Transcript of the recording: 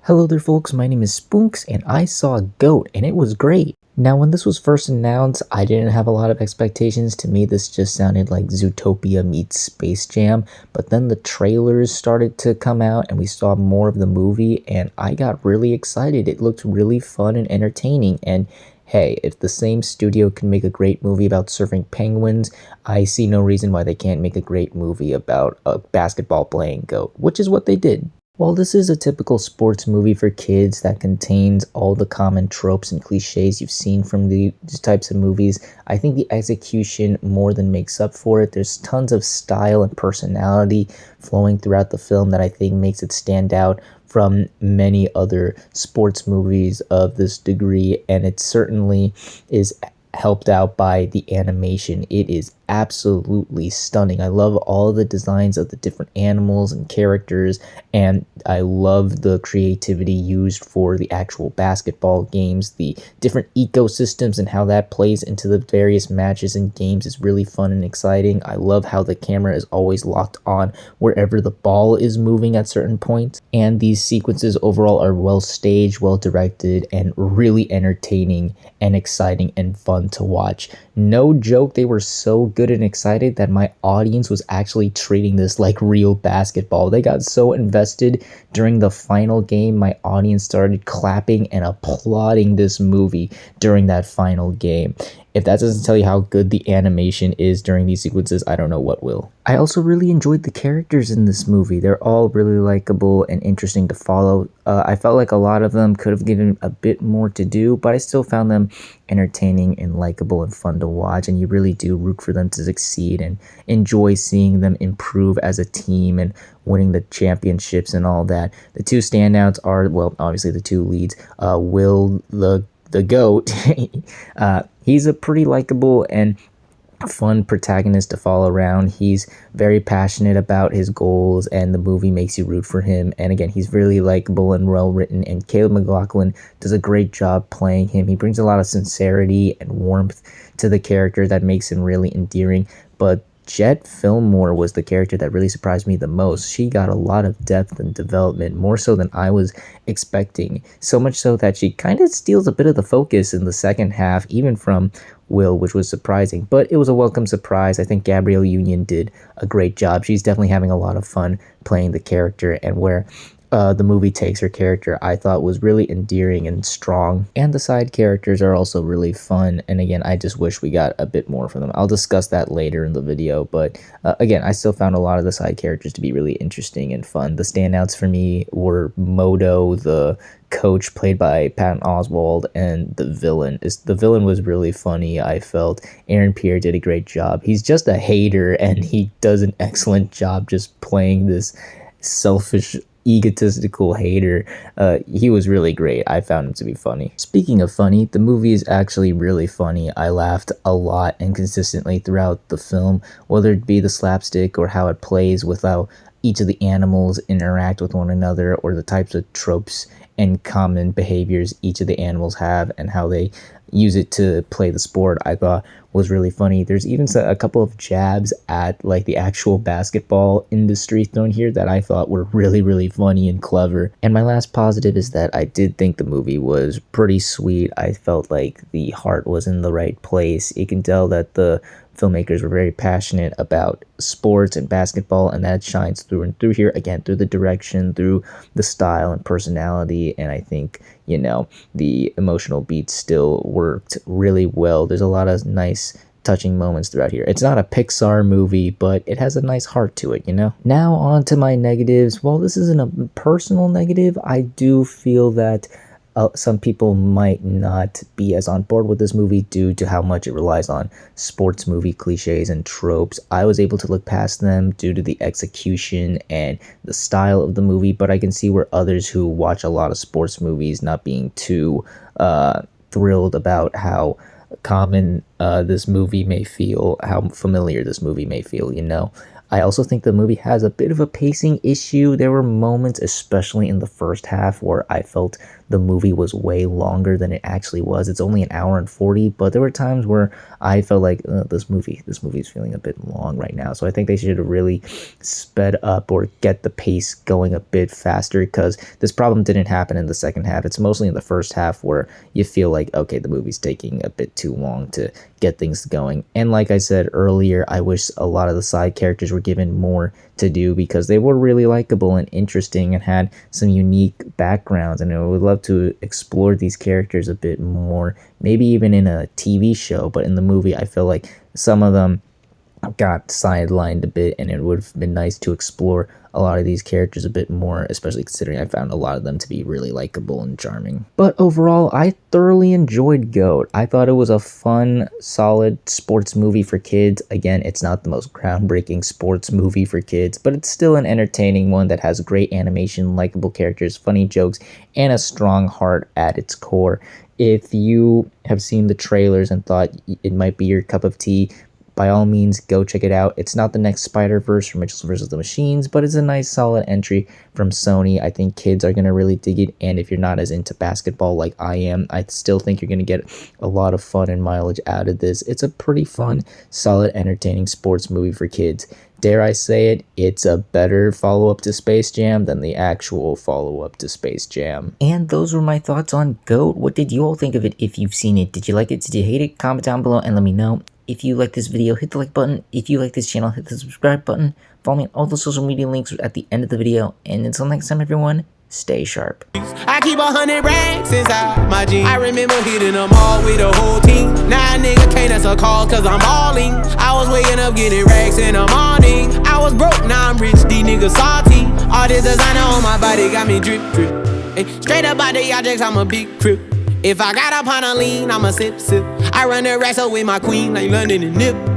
Hello there folks, my name is Spoonks and I saw GOAT and it was great. Now when this was first announced, I didn't have a lot of expectations. To me this just sounded like Zootopia meets Space Jam, but then the trailers started to come out and we saw more of the movie and I got really excited. It looked really fun and entertaining, and hey, if the same studio can make a great movie about surfing penguins, I see no reason why they can't make a great movie about a basketball playing GOAT, which is what they did. While this is a typical sports movie for kids that contains all the common tropes and cliches you've seen from these types of movies, I think the execution more than makes up for it. There's tons of style and personality flowing throughout the film that I think makes it stand out from many other sports movies of this degree, and it certainly is helped out by the animation. It is absolutely stunning. I love all the designs of the different animals and characters, and I love the creativity used for the actual basketball games. The different ecosystems and how that plays into the various matches and games is really fun and exciting. I love how the camera is always locked on wherever the ball is moving at certain points, and these sequences overall are well staged, well directed, and really entertaining and exciting and fun to watch. No joke, they were so good and excited that my audience was actually treating this like real basketball. They got so invested during the final game, my audience started clapping and applauding this movie during that final game. If that doesn't tell you how good the animation is during these sequences, I don't know what will. I also really enjoyed the characters in this movie. They're all really likable and interesting to follow. I felt like a lot of them could have given a bit more to do, but I still found them entertaining and likable and fun to watch, and you really do root for them to succeed and enjoy seeing them improve as a team and winning the championships and all that. The two standouts are, well, obviously the two leads, Will the GOAT. He's a pretty likable and fun protagonist to follow around. He's very passionate about his goals, and the movie makes you root for him. And again, he's really likable and well written, and Caleb McLaughlin does a great job playing him. He brings a lot of sincerity and warmth to the character that makes him really endearing. But Jet Fillmore was the character that really surprised me the most. She got a lot of depth and development, more so than I was expecting. So much so that she kind of steals a bit of the focus in the second half, even from Will, which was surprising. But it was a welcome surprise. I think Gabrielle Union did a great job. She's definitely having a lot of fun playing the character, and where the movie takes her character, I thought was really endearing and strong. And the side characters are also really fun. And again, I just wish we got a bit more from them. I'll discuss that later in the video. But again, I still found a lot of the side characters to be really interesting and fun. The standouts for me were Modo, the coach played by Patton Oswalt, and the villain. The villain was really funny, I felt. Aaron Pierre did a great job. He's just a hater, and he does an excellent job just playing this selfish, egotistical hater. He was really great. I found him to be funny. Speaking of funny, the movie is actually really funny. I laughed a lot and consistently throughout the film, whether it be the slapstick or how it plays with how each of the animals interact with one another, or the types of tropes and common behaviors each of the animals have and how they use it to play the sport, I thought was really funny. There's even a couple of jabs at like the actual basketball industry thrown here that I thought were really funny and clever. And my last positive is that I did think the movie was pretty sweet. I felt like the heart was in the right place. You can tell that the filmmakers were very passionate about sports and basketball, and that shines through and through here, again, through the direction, through the style and personality. And I think, you know, the emotional beats still worked really well. There's a lot of nice touching moments throughout here. It's not a Pixar movie, but it has a nice heart to it, you know? Now on to my negatives. While this isn't a personal negative, I do feel that some people might not be as on board with this movie due to how much it relies on sports movie cliches and tropes. I was able to look past them due to the execution and the style of the movie, but I can see where others who watch a lot of sports movies not being too thrilled about how common this movie may feel, how familiar this movie may feel, you know? I also think the movie has a bit of a pacing issue. There were moments, especially in the first half, where I felt the movie was way longer than it actually was. It's only an hour and 40, but there were times where I felt like this movie is feeling a bit long right now. So I think they should have really sped up or get the pace going a bit faster, because this problem didn't happen in the second half. It's mostly in the first half where you feel like, okay, the movie's taking a bit too long to get things going. And like I said earlier, I wish a lot of the side characters were given more to do, because they were really likable and interesting and had some unique backgrounds, and I would love to explore these characters a bit more, maybe even in a TV show. But in the movie, I feel like some of them got sidelined a bit, and it would have been nice to explore a lot of these characters a bit more, especially considering I found a lot of them to be really likable and charming. But overall, I thoroughly enjoyed GOAT. I thought it was a fun, solid sports movie for kids. Again, it's not the most groundbreaking sports movie for kids, but it's still an entertaining one that has great animation, likable characters, funny jokes, and a strong heart at its core. If you have seen the trailers and thought it might be your cup of tea, by all means, go check it out. It's not the next Spider-Verse from Mitchell vs. the Machines, but it's a nice solid entry from Sony. I think kids are going to really dig it, and if you're not as into basketball like I am, I still think you're going to get a lot of fun and mileage out of this. It's a pretty fun, solid, entertaining sports movie for kids. Dare I say it, it's a better follow-up to Space Jam than the actual follow-up to Space Jam. And those were my thoughts on GOAT. What did you all think of it if you've seen it? Did you like it? Did you hate it? Comment down below and let me know. If you like this video, hit the like button. If you like this channel, hit the subscribe button. Follow me on all the social media links at the end of the video. And until next time, everyone, stay sharp. I keep 100 racks inside my jeans. I remember hitting them all with the whole team. Now a nigga can't answer calls cause I'm balling. I was waking up getting racks in the morning. I was broke, now I'm rich, these niggas salty. All this designer on my body got me drip, drip. Hey, straight up out the objects, I'm a big crip. If I got up on a lean, I'm a sip, sip. I run the racks up with my queen like London and Nip.